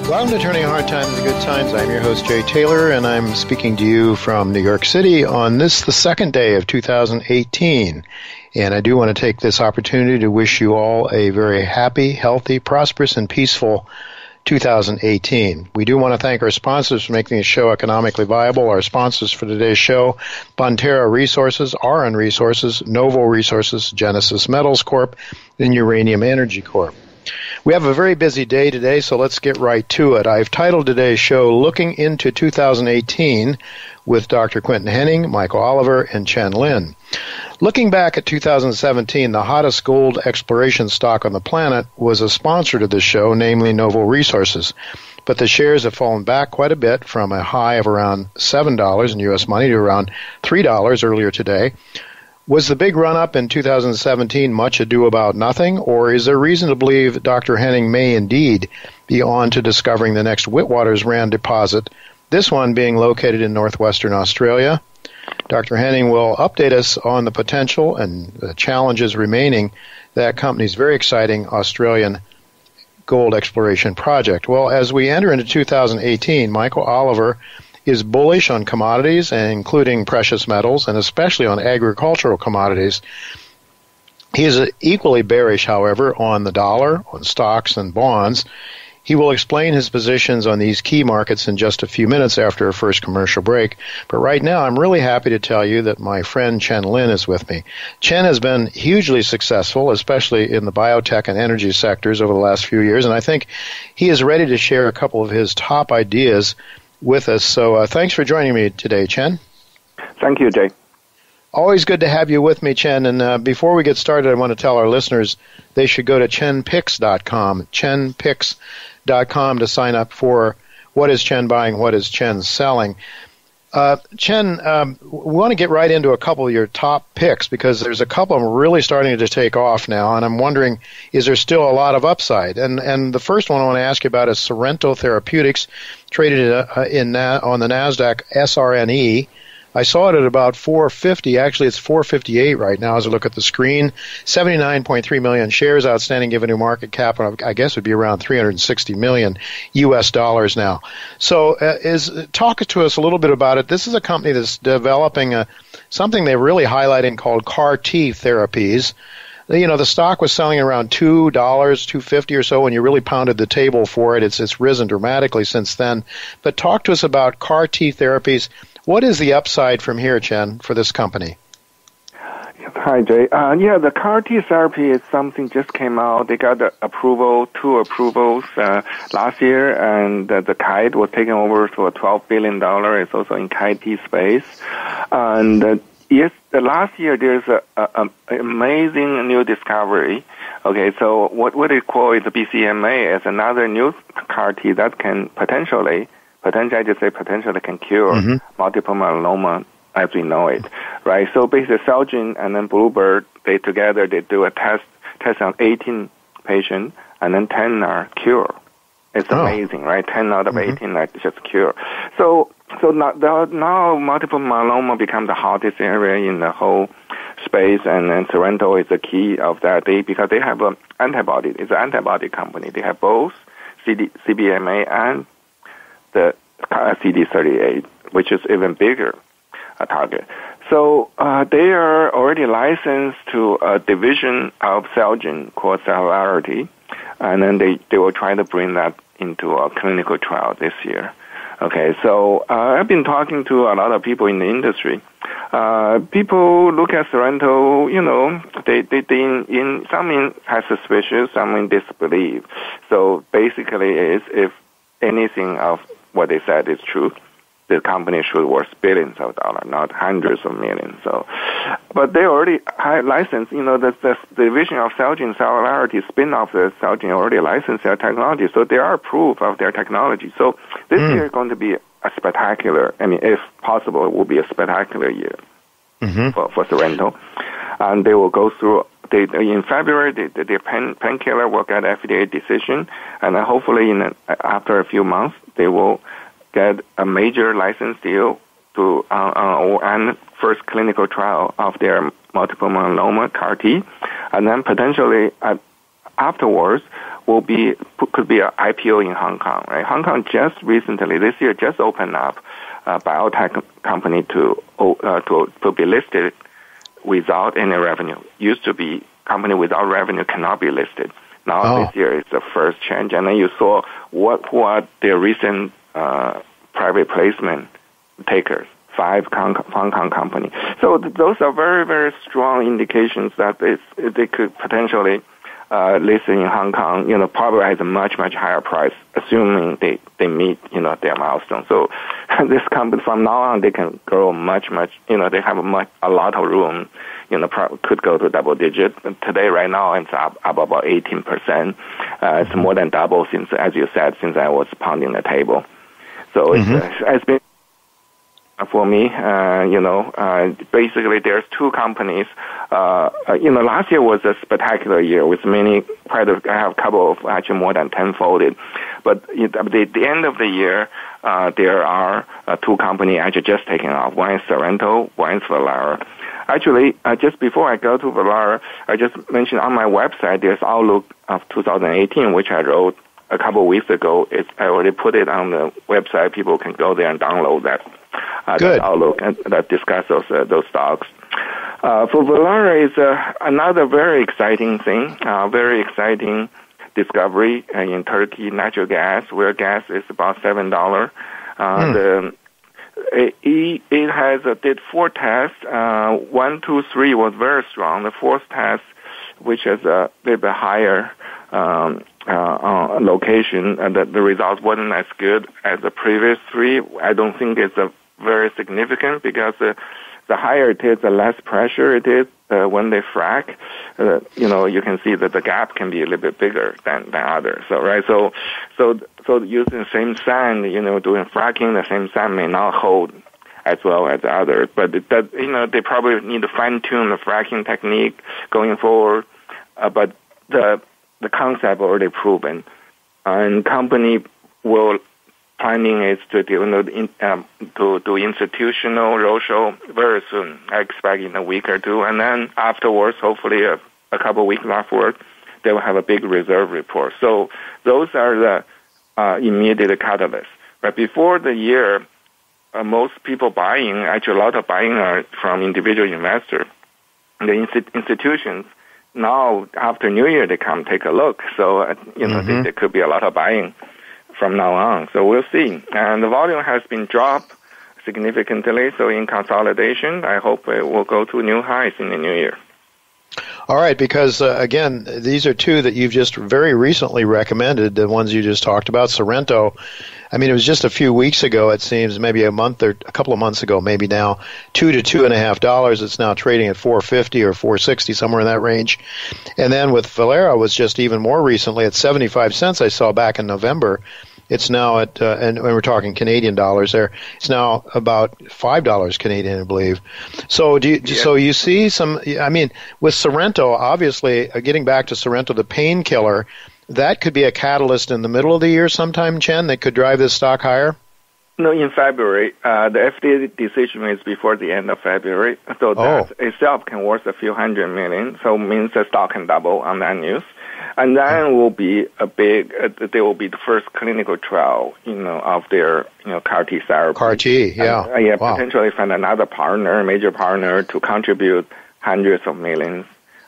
Welcome to Turning Hard Times into Good Times. I'm your host, Jay Taylor, and I'm speaking to you from New York City on this, the second day of 2018. And I do want to take this opportunity to wish you all a very happy, healthy, prosperous, and peaceful 2018. We do want to thank our sponsors for making the show economically viable. Our sponsors for today's show, Bonterra Resources, RN Resources, Novo Resources, Genesis Metals Corp., and Uranium Energy Corp. We have a very busy day today, so let's get right to it. I've titled today's show, Looking into 2018, with Dr. Quentin Henning, Michael Oliver, and Chen Lin. Looking back at 2017, the hottest gold exploration stock on the planet was a sponsor to this show, namely Novo Resources. But the shares have fallen back quite a bit from a high of around $7 in U.S. money to around $3 earlier today. Was the big run-up in 2017 much ado about nothing, or is there reason to believe Dr. Henning may indeed be on to discovering the next Witwatersrand deposit, this one being located in northwestern Australia? Dr. Henning will update us on the potential and the challenges remaining that company's very exciting Australian gold exploration project. Well, as we enter into 2018, Michael Oliver is bullish on commodities, including precious metals, and especially on agricultural commodities. He is equally bearish, however, on the dollar, on stocks and bonds. He will explain his positions on these key markets in just a few minutes after a first commercial break. But right now, I'm really happy to tell you that my friend Chen Lin is with me. Chen has been hugely successful, especially in the biotech and energy sectors over the last few years, and I think he is ready to share a couple of his top ideas with us. So thanks for joining me today, Chen. Thank you, Jay. Always good to have you with me, Chen. And before we get started, I want to tell our listeners they should go to chenpicks.com, chenpicks.com, to sign up for What is Chen Buying, What is Chen Selling. Chen, we want to get right into a couple of your top picks because there's a couple of them really starting to take off now, and I'm wondering, is there still a lot of upside? And the first one I want to ask you about is Sorrento Therapeutics, traded on the NASDAQ SRNE. I saw it at about 450. Actually, it's 458 right now as I look at the screen. 79.3 million shares outstanding, given a market cap of, I guess, would be around 360 million U.S. dollars now. So talk to us a little bit about it. This is a company that's developing something they're really highlighting called CAR-T therapies. You know, the stock was selling around $2, $2.50 or so when you really pounded the table for it. It's risen dramatically since then. But talk to us about CAR-T therapies. What is the upside from here, Chen, for this company? Hi, Jay. The CAR-T therapy is something just came out. They got the two approvals last year, and the Kite was taken over for $12 billion. It's also in CAR-T space. And yes, the last year there's an amazing new discovery. Okay, so what they call it the BCMA as another new CAR-T that can potentially can cure multiple myeloma as we know it, right? So basically Celgene and then Bluebird, they do a test on 18 patients, and then 10 are cured. It's amazing, right? 10 out of 18 are just cured. So now multiple myeloma become the hottest area in the whole space, and then Sorrento is the key of that. Because they have an antibody. It's an antibody company. They have both CBMA and the CD38, which is even bigger target. So they are already licensed to a division of Celgene called Celularity, and then they will try to bring that into a clinical trial this year. Okay, so I've been talking to a lot of people in the industry. People look at Sorrento, some has suspicious, some in disbelief. So basically is if anything of what they said is true, the company should worth billions of dollars, not hundreds of millions. So, but they already licensed, the division of Celgene Celularity spin-off the Celgene already licensed their technology. So they are proof of their technology. So this year is going to be a spectacular, if possible, it will be a spectacular year for Sorrento. And they will go through, in February, their painkiller will get FDA decision, and then hopefully after a few months, they will get a major license deal to and first clinical trial of their multiple myeloma CAR-T, and then potentially afterwards could be an IPO in Hong Kong, right? Hong Kong just recently, this year, just opened up a biotech company to be listed without any revenue. Used to be company without revenue cannot be listed. Now this year is the first change. And then you saw who are their recent private placement takers, 5 Hong Kong company. So those are very, very strong indications that they could potentially list in Hong Kong, probably at a much, much higher price, assuming they meet, their milestone. So this company, from now on, they can grow much, much, they have a lot of room, could go to double digit. Today, right now, it's up about 18%. It's more than double since, as you said, since I was pounding the table. So it's been for me, basically there's 2 companies. Last year was a spectacular year with I have a couple of actually more than 10-folded. But at the end of the year, there are 2 companies actually just taking off. One is Sorrento, one is Valera. Actually, just before I go to Valera, I just mentioned on my website there's Outlook of 2018, which I wrote a couple of weeks ago. I already put it on the website. People can go there and download that. That outlook and that discuss those stocks. For Valera is another very exciting thing, very exciting discovery in Turkey, natural gas, where gas is about $7. It has did 4 tests. 1, 2, 3 was very strong. The 4th test, which is a little bit higher location, and the results wasn't as good as the previous 3. I don't think it's very significant because the higher it is, the less pressure it is when they frack. You can see that the gap can be a little bit bigger than others. So right, so using the same sand, doing fracking, the same sand may not hold as well as others. But they probably need to fine tune the fracking technique going forward. But the concept already proven, and company will. Planning is to do institutional roadshow very soon. I expect in a week or 2, and then afterwards, hopefully a couple of weeks afterwards, they will have a big reserve report. So those are the immediate catalysts. But before the year, most people buying, actually a lot of buying are from individual investors. The institutions now after New Year they come take a look. So there could be a lot of buying from now on. So we'll see. And the volume has been dropped significantly. So in consolidation, I hope it will go to new highs in the new year. All right, because, again, these are 2 that you've just very recently recommended, the ones you just talked about. Sorrento, I mean, it was just a few weeks ago, it seems, maybe a month or a couple of months ago, maybe now, $2 to $2.50. It's now trading at $4.50 or $4.60, somewhere in that range. And then with Valera was just even more recently at 75 cents, I saw back in November. It's now at, and we're talking Canadian dollars there, it's now about $5 Canadian, I believe. So so you see some, I mean, with Sorrento, obviously, getting back to Sorrento, the painkiller, that could be a catalyst in the middle of the year sometime, Chen, that could drive this stock higher? No, in February. The FDA decision is before the end of February. So that itself can worth a few $100 million. So it means the stock can double on that news. And then will be there will be the first clinical trial, of their, CAR T therapy. CAR T, yeah. And, potentially find another partner, major partner, to contribute hundreds of millions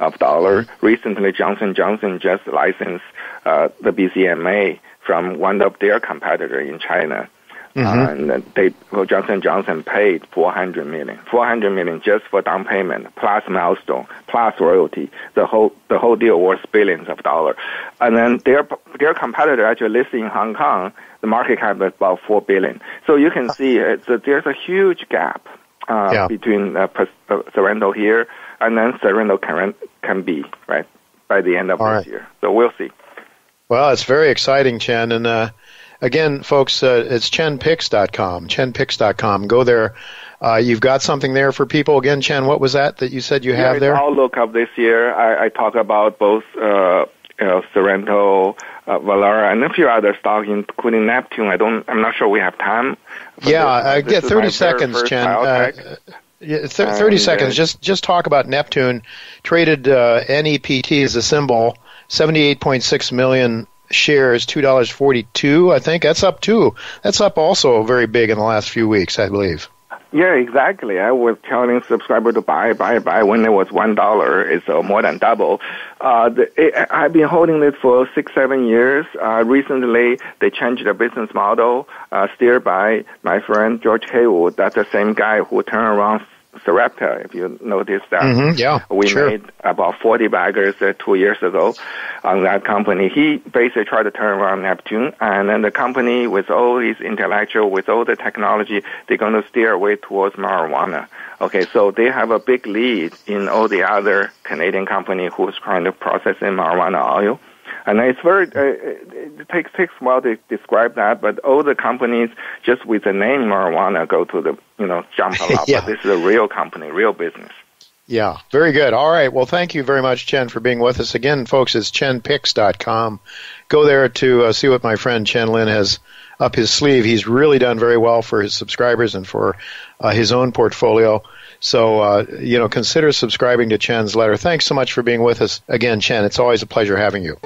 of dollars. Recently, Johnson & Johnson just licensed the BCMA from one of their competitors in China. And Johnson & Johnson paid $400 million just for down payment, plus milestone, plus royalty. The whole deal worth billions of dollars. And then their competitor actually listed in Hong Kong. The market cap is about $4 billion. So you can see there's a huge gap between Sorrento here, and then Sorrento can be right by the end of this year. So we'll see. Well, it's very exciting, Chen, and. Again, folks, it's chenpicks.com, chenpicks.com. Go there. You've got something there for people. Again, Chen, what was that you said you have there? Outlook of this year. I talk about both Sorrento, Valera, and a few other stocks, including Neptune. I'm not sure we have time. Get 30 seconds, Chen. 30 seconds. Just talk about Neptune. Traded NEPT as a symbol. 78.6 million shares, $2.42, I think. That's up too. That's up also very big in the last few weeks, I believe. Yeah, exactly. I was telling subscribers to buy when it was $1. It's more than double. I've been holding this for 6-7 years. Recently, they changed the business model, steered by my friend George Haywood. That's the same guy who turned around Sarepta, if you noticed that. We made about 40 baggers 2 years ago on that company. He basically tried to turn around Neptune, and then the company, with all his intellectual, with all the technology, they're going to steer away towards marijuana. Okay, so they have a big lead in all the other Canadian company who's trying to process in marijuana oil. And it's very, it takes a while to describe that, but all the companies just with the name marijuana go to the, jump a lot. But this is a real company, real business. Yeah, very good. All right. Well, thank you very much, Chen, for being with us. Again, folks, it's chenpicks.com. Go there to see what my friend Chen Lin has up his sleeve. He's really done very well for his subscribers and for his own portfolio. So, consider subscribing to Chen's letter. Thanks so much for being with us again, Chen. It's always a pleasure having you.